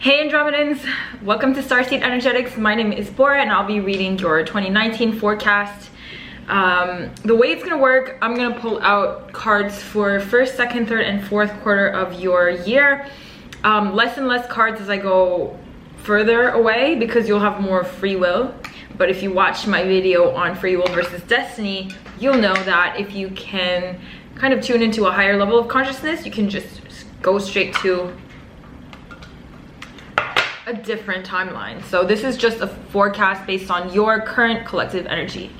Hey Andromedans, welcome to Starseed Energetics. My name is Bora and I'll be reading your 2019 forecast. The way it's gonna work, I'm gonna pull out cards for first, second, third, and fourth quarter of your year. Less and less cards as I go further away because you'll have more free will. But if you watch my video on free will versus destiny, you'll know that if you can kind of tune into a higher level of consciousness, you can just go straight to a different timeline. So this is just a forecast based on your current collective energy.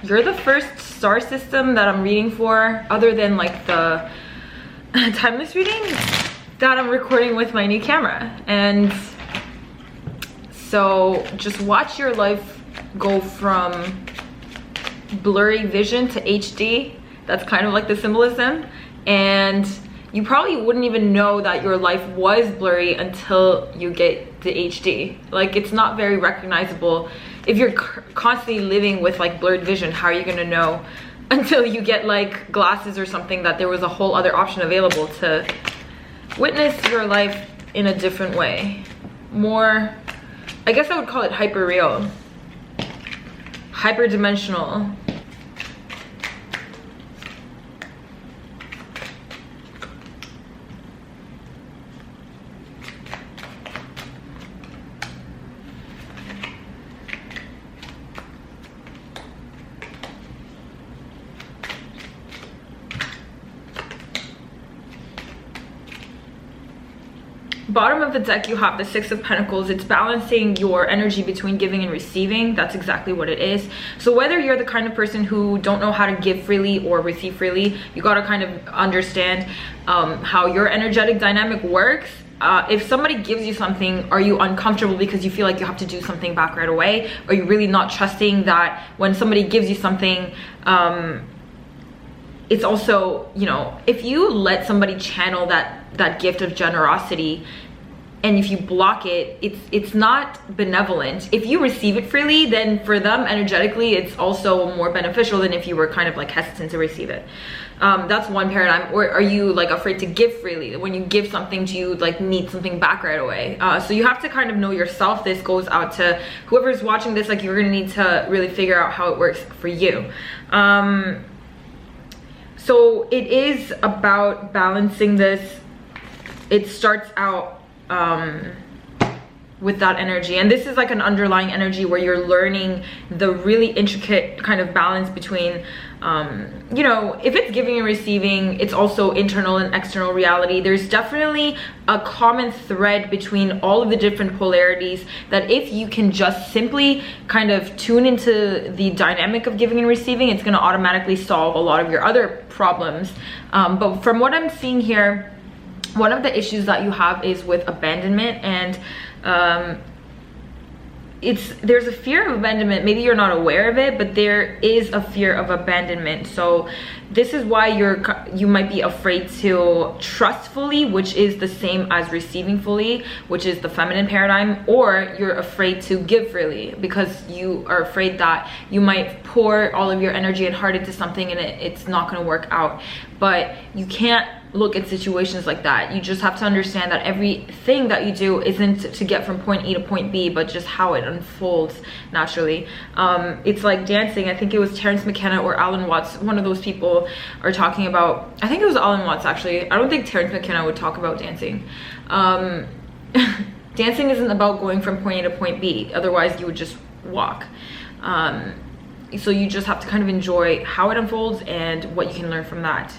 You're the first star system that I'm reading for, other than like the timeless reading that I'm recording with my new camera. And so just watch your life go from blurry vision to HD. That's kind of like the symbolism. And you probably wouldn't even know that your life was blurry until you get the HD. Like, it's not very recognizable. If you're constantly living with like blurred vision, how are you gonna know until you get like glasses or something that there was a whole other option available to witness your life in a different way? More, I guess I would call it hyper real, hyper-dimensional. Bottom of the deck, you have the Six of Pentacles. It's balancing your energy between giving and receiving. That's exactly what it is. So whether you're the kind of person who don't know how to give freely or receive freely, you got to kind of understand how your energetic dynamic works. If somebody gives you something, are you uncomfortable because you feel like you have to do something back right away? Are you really not trusting that when somebody gives you something, it's also, you know, if you let somebody channel that gift of generosity, and if you block it, it's not benevolent. If you receive it freely, then for them energetically, it's also more beneficial than if you were kind of like hesitant to receive it. That's one paradigm. Or are you like afraid to give freely? When you give something, do you like need something back right away? So you have to kind of know yourself. This goes out to whoever's watching this. Like, you're gonna need to really figure out how it works for you. So it is about balancing this. It starts out with that energy, and this is like an underlying energy where you're learning the really intricate kind of balance between you know, if it's giving and receiving, it's also internal and external reality. There's definitely a common thread between all of the different polarities that if you can just simply kind of tune into the dynamic of giving and receiving, it's going to automatically solve a lot of your other problems. But from what I'm seeing here, one of the issues that you have is with abandonment, and there's a fear of abandonment. Maybe you're not aware of it, but there is a fear of abandonment. So this is why you might be afraid to trust fully, which is the same as receiving fully, which is the feminine paradigm, or you're afraid to give freely because you are afraid that you might pour all of your energy and heart into something and it's not going to work out. But you can't look at situations like that. You just have to understand that everything that you do isn't to get from point A to point B, but just how it unfolds naturally. It's like dancing. I think it was Terrence McKenna or Alan Watts, one of those people, are talking about, I think it was Alan Watts actually. I don't think Terrence McKenna would talk about dancing. Dancing isn't about going from point A to point B, otherwise you would just walk. So you just have to kind of enjoy how it unfolds and what you can learn from that.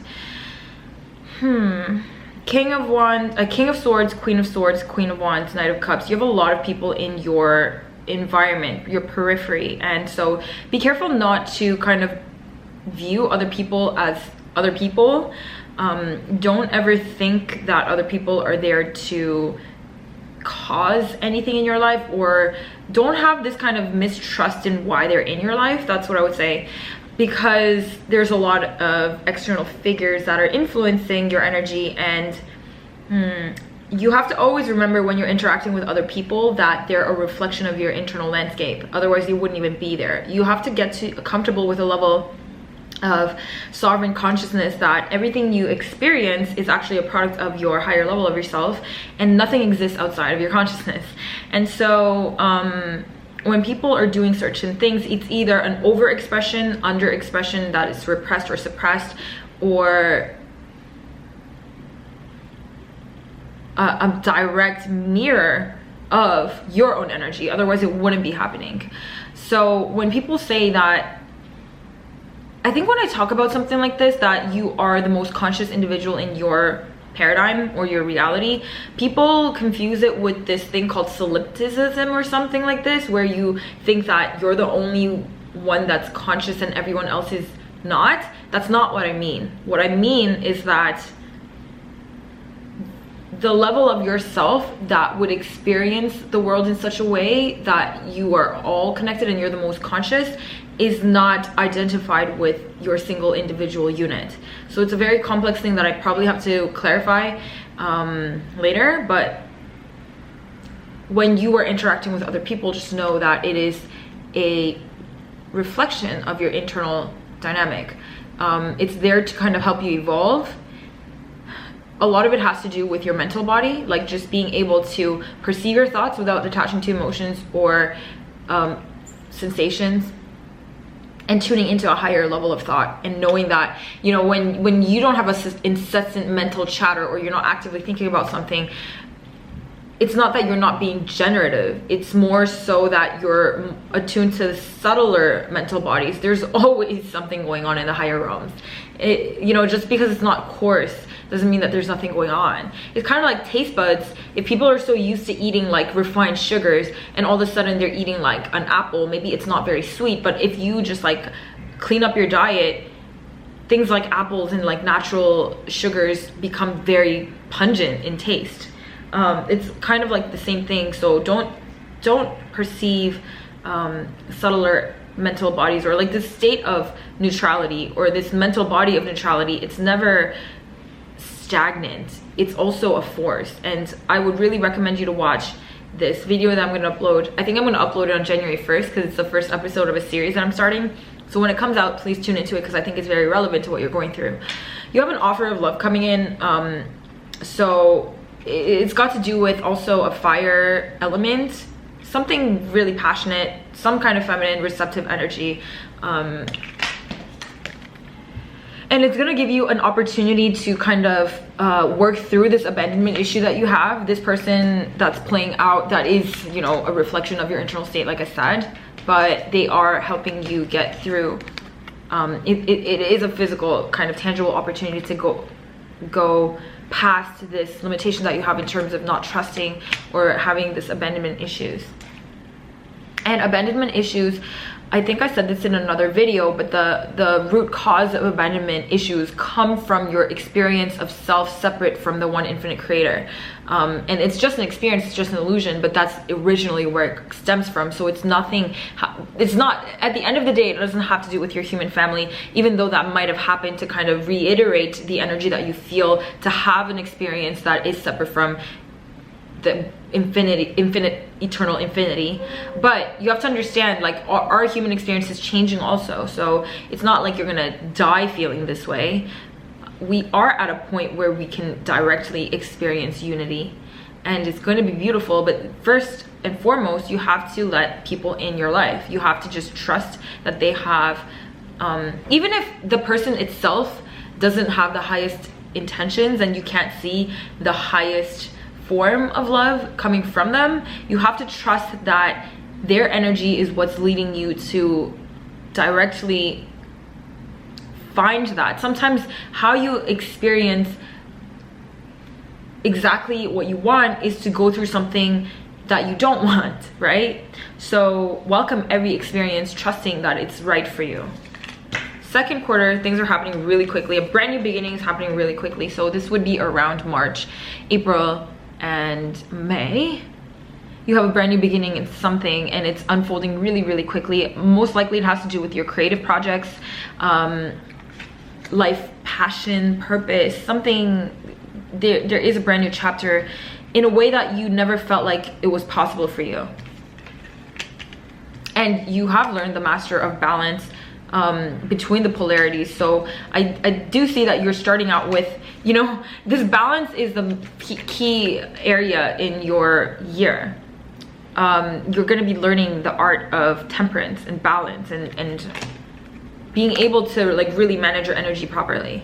King of Wands, King of Swords, Queen of Swords, Queen of Wands, Knight of Cups. You have a lot of people in your environment, your periphery, and so be careful not to kind of view other people as other people. Don't ever think that other people are there to cause anything in your life, or don't have this kind of mistrust in why they're in your life. That's what I would say, because there's a lot of external figures that are influencing your energy, and you have to always remember when you're interacting with other people that they're a reflection of your internal landscape. Otherwise you wouldn't even be there. You have to get comfortable with a level of sovereign consciousness, that everything you experience is actually a product of your higher level of yourself, and nothing exists outside of your consciousness. And so when people are doing certain things, it's either an overexpression, underexpression that is repressed or suppressed, or a direct mirror of your own energy. Otherwise it wouldn't be happening. So when people say that, I think when I talk about something like this, that you are the most conscious individual in your paradigm or your reality, people confuse it with this thing called solipsism or something like this, where you think that you're the only one that's conscious and everyone else is not. That's not what I mean. What I mean is that the level of yourself that would experience the world in such a way that you are all connected and you're the most conscious is not identified with your single individual unit. So it's a very complex thing that I probably have to clarify later, but when you are interacting with other people, just know that it is a reflection of your internal dynamic. It's there to kind of help you evolve. A lot of it has to do with your mental body, like just being able to perceive your thoughts without attaching to emotions or sensations, and tuning into a higher level of thought, and knowing that, you know, when you don't have a incessant mental chatter, or you're not actively thinking about something, it's not that you're not being generative. It's more so that you're attuned to subtler mental bodies. There's always something going on in the higher realms. You know, just because it's not coarse doesn't mean that there's nothing going on. It's kind of like taste buds. If people are so used to eating like refined sugars, and all of a sudden they're eating like an apple, maybe it's not very sweet, but if you just like clean up your diet, things like apples and like natural sugars become very pungent in taste. It's kind of like the same thing. So don't perceive subtler mental bodies, or like this state of neutrality, or this mental body of neutrality. It's never stagnant. It's also a force. And I would really recommend you to watch this video that I'm going to upload. I think I'm going to upload it on January 1st because it's the first episode of a series that I'm starting. So when it comes out, please tune into it, because I think it's very relevant to what you're going through. You have an offer of love coming in. So it's got to do with also a fire element, something really passionate, some kind of feminine receptive energy. And it's gonna give you an opportunity to kind of work through this abandonment issue that you have. This person that's playing out, that is, you know, a reflection of your internal state, like I said, but they are helping you get through. It is a physical kind of tangible opportunity to go past this limitation that you have in terms of not trusting or having this abandonment issues. And abandonment issues, I think I said this in another video, but the root cause of abandonment issues come from your experience of self separate from the one infinite creator. And it's just an experience, it's just an illusion, but that's originally where it stems from. So it's nothing, it's not, at the end of the day, it doesn't have to do with your human family, even though that might have happened to kind of reiterate the energy that you feel to have an experience that is separate from the infinite eternal infinity. But you have to understand, like, our human experience is changing also. So it's not like you're gonna die feeling this way. We are at a point where we can directly experience unity, and it's going to be beautiful. But first and foremost, you have to let people in your life. You have to just trust that they have, even if the person itself doesn't have the highest intentions and you can't see the highest form of love coming from them, you have to trust that their energy is what's leading you to directly find that. Sometimes how you experience exactly what you want is to go through something that you don't want, right? So welcome every experience, trusting that it's right for you. Second quarter, things are happening really quickly. A brand new beginning is happening really quickly. So this would be around March, April, and May. You have a brand new beginning in something, and it's unfolding really, really quickly. Most likely it has to do with your creative projects, life, passion, purpose, something. There is a brand new chapter in a way that you never felt like it was possible for you. And you have learned the master of balance, between the polarities. So I do see that you're starting out with, you know, this balance is the key area in your year. You're going to be learning the art of temperance and balance and being able to like really manage your energy properly.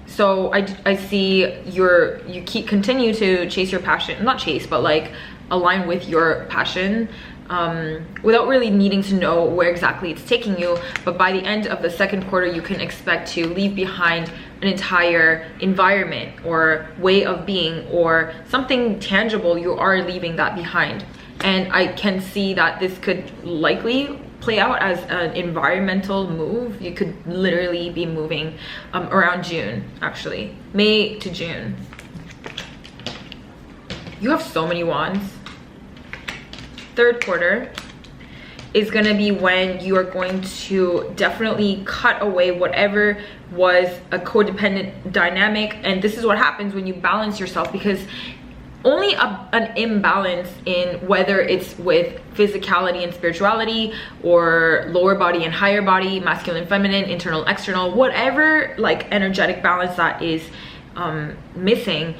So I see you continue to chase your passion, not chase, but like align with your passion, without really needing to know where exactly it's taking you. But by the end of the second quarter, you can expect to leave behind an entire environment or way of being or something tangible. You are leaving that behind. And I can see that this could likely play out as an environmental move. You could literally be moving around June, actually. May to June. You have so many wands. Third quarter is going to be when you are going to definitely cut away whatever was a codependent dynamic. And this is what happens when you balance yourself, because only an imbalance in whether it's with physicality and spirituality or lower body and higher body, masculine, feminine, internal, external, whatever like energetic balance that is missing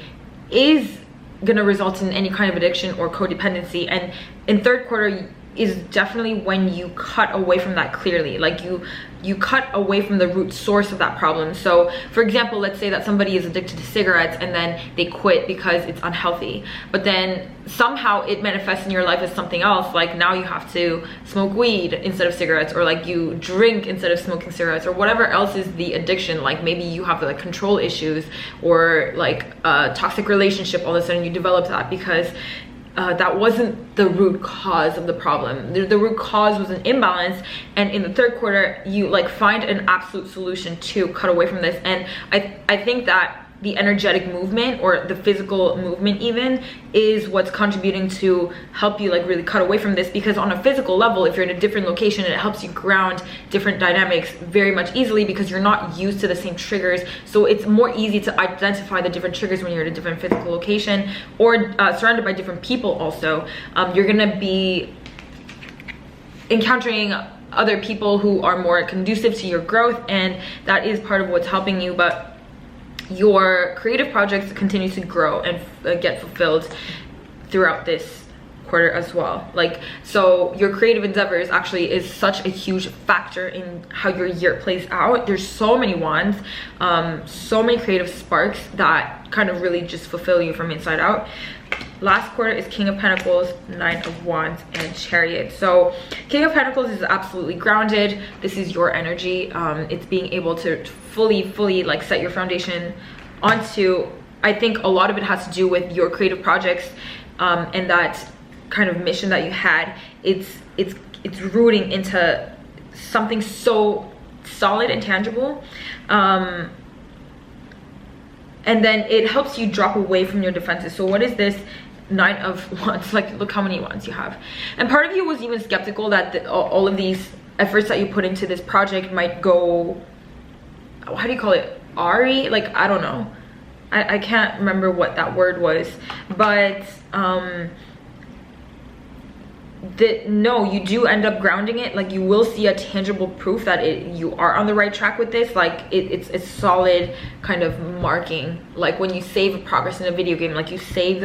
is gonna result in any kind of addiction or codependency. And in third quarter is definitely when you cut away from that clearly. Like you cut away from the root source of that problem. So for example, let's say that somebody is addicted to cigarettes and then they quit because it's unhealthy, but then somehow it manifests in your life as something else. Like now you have to smoke weed instead of cigarettes, or like you drink instead of smoking cigarettes, or whatever else is the addiction. Like maybe you have like control issues or like a toxic relationship. All of a sudden you develop that because that wasn't the root cause of the problem. The root cause was an imbalance, and in the third quarter you like find an absolute solution to cut away from this. And I think that the energetic movement or the physical movement even is what's contributing to help you like really cut away from this, because on a physical level, if you're in a different location, it helps you ground different dynamics very much easily because you're not used to the same triggers. So it's more easy to identify the different triggers when you're in a different physical location or surrounded by different people. Also, you're gonna be encountering other people who are more conducive to your growth, and that is part of what's helping you. But your creative projects continue to grow and get fulfilled throughout this quarter as well. Like, so your creative endeavors actually is such a huge factor in how your year plays out. There's so many wands, so many creative sparks that kind of really just fulfill you from inside out. Last quarter is King of Pentacles, Nine of Wands, and Chariot. So King of Pentacles is absolutely grounded. This is your energy. It's being able to fully like set your foundation onto, I think a lot of it has to do with your creative projects and that kind of mission that you had. It's rooting into something so solid and tangible. And then it helps you drop away from your defenses. So what is this Nine of Wands? Like, look how many wands you have. And part of you was even skeptical that all of these efforts that you put into this project might go, how do you call it, awry? Like, I don't know, I can't remember what that word was, but no, you do end up grounding it. Like, you will see a tangible proof that you are on the right track with this. Like, it's a solid kind of marking. Like when you save a progress in a video game, like you save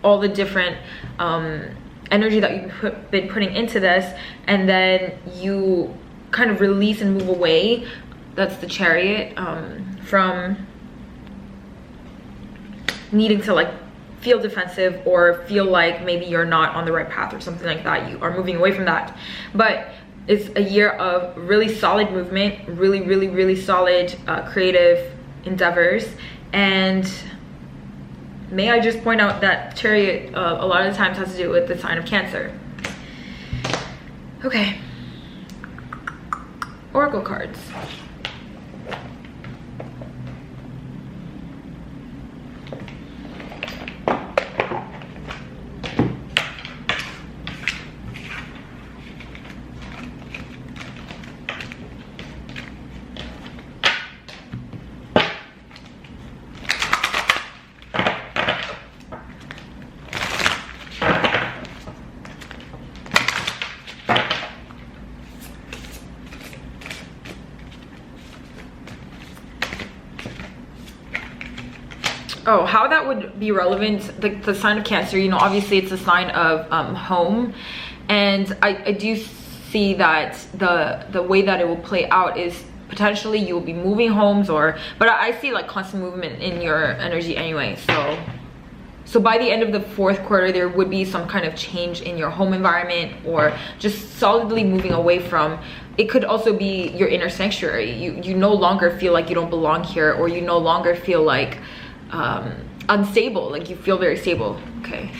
all the different energy that you've been putting into this, and then you kind of release and move away. That's the Chariot, from needing to like feel defensive or feel like maybe you're not on the right path or something like that. You are moving away from that. But it's a year of really solid movement, really solid creative endeavors. And may I just point out that Chariot a lot of the times has to do with the sign of Cancer. Okay, Oracle cards. Oh, how that would be relevant, the sign of Cancer, you know, obviously it's a sign of home, and I do see that the way that it will play out is potentially you will be moving homes, but I see like constant movement in your energy anyway. So by the end of the fourth quarter, there would be some kind of change in your home environment, or just solidly moving away from. It could also be your inner sanctuary. You no longer feel like you don't belong here, or you no longer feel like unstable, like you feel very stable. Okay,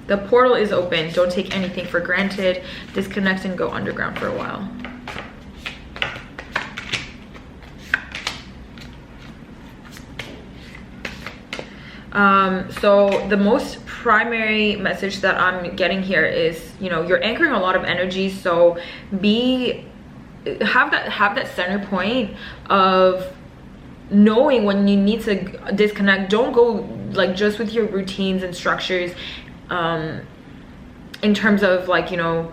the portal is open. Don't take anything for granted. Disconnect and go underground for a while. So the most primary message that I'm getting here is, you know, you're anchoring a lot of energy, so have that center point of knowing when you need to disconnect. Don't go like just with your routines and structures, in terms of like, you know,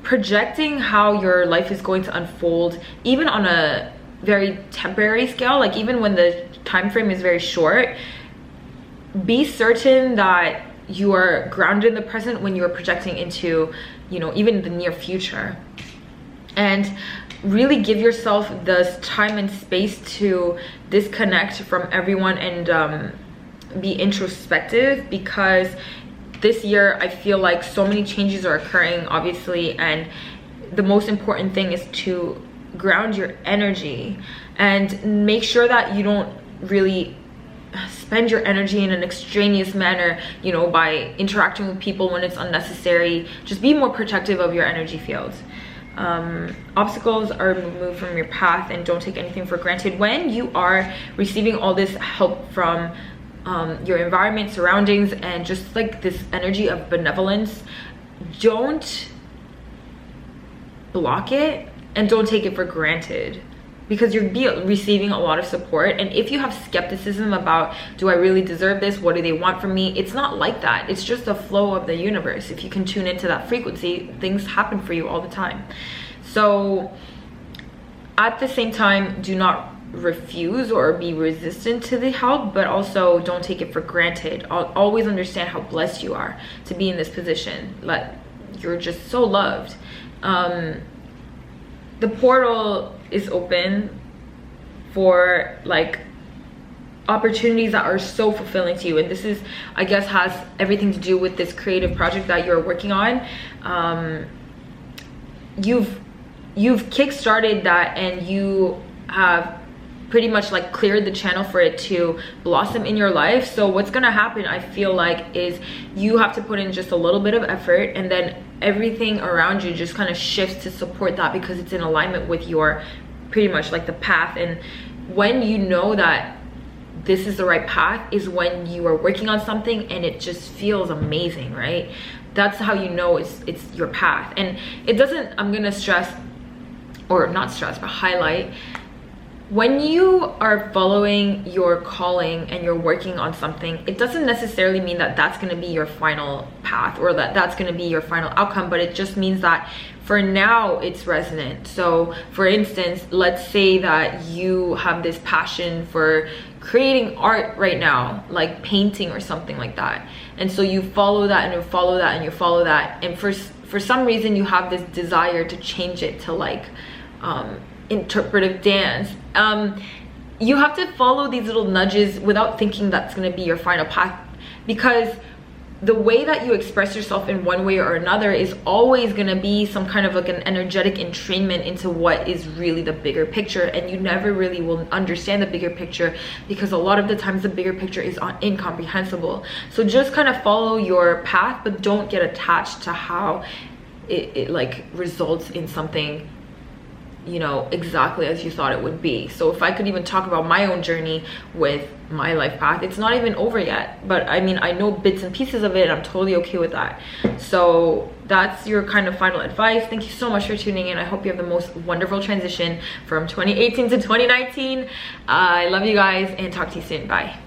projecting how your life is going to unfold, even on a very temporary scale. Like even when the time frame is very short, be certain that you are grounded in the present when you're projecting into, you know, even the near future. And really give yourself the time and space to disconnect from everyone and be introspective, because this year I feel like so many changes are occurring, obviously, and the most important thing is to ground your energy and make sure that you don't really spend your energy in an extraneous manner, you know, by interacting with people when it's unnecessary. Just be more protective of your energy fields. Obstacles are removed from your path, and don't take anything for granted. When you are receiving all this help from your environment, surroundings, and just like this energy of benevolence, don't block it and don't take it for granted, because you're receiving a lot of support. And if you have skepticism about, do I really deserve this, what do they want from me, it's not like that. It's just the flow of the universe. If you can tune into that frequency, things happen for you all the time. So at the same time, do not refuse or be resistant to the help, but also don't take it for granted. Always understand how blessed you are to be in this position. You're just so loved. The portal is open for like opportunities that are so fulfilling to you, and this is, I guess, has everything to do with this creative project that you're working on. You've kick-started that, and you have pretty much like cleared the channel for it to blossom in your life. So what's gonna happen, I feel like, is you have to put in just a little bit of effort, and then everything around you just kind of shifts to support that, because it's in alignment with your pretty much like the path. And when you know that this is the right path is when you are working on something and it just feels amazing, right? That's how you know it's your path. And it doesn't, I'm gonna stress, or not stress, but highlight, when you are following your calling and you're working on something, it doesn't necessarily mean that that's going to be your final path, or that that's going to be your final outcome, but it just means that for now it's resonant. So for instance, let's say that you have this passion for creating art right now, like painting or something like that, and so you follow that and you follow that and you follow that, and for some reason you have this desire to change it to like interpretive dance. You have to follow these little nudges without thinking that's going to be your final path, because the way that you express yourself in one way or another is always going to be some kind of like an energetic entrainment into what is really the bigger picture, and you never really will understand the bigger picture, because a lot of the times the bigger picture is incomprehensible. So just kind of follow your path, but don't get attached to how it like results in something, you know, exactly as you thought it would be. So if I could even talk about my own journey with my life path, it's not even over yet, but I mean, I know bits and pieces of it, and I'm totally okay with that. So that's your kind of final advice. Thank you so much for tuning in. I hope you have the most wonderful transition from 2018 to 2019. I love you guys, and talk to you soon. Bye.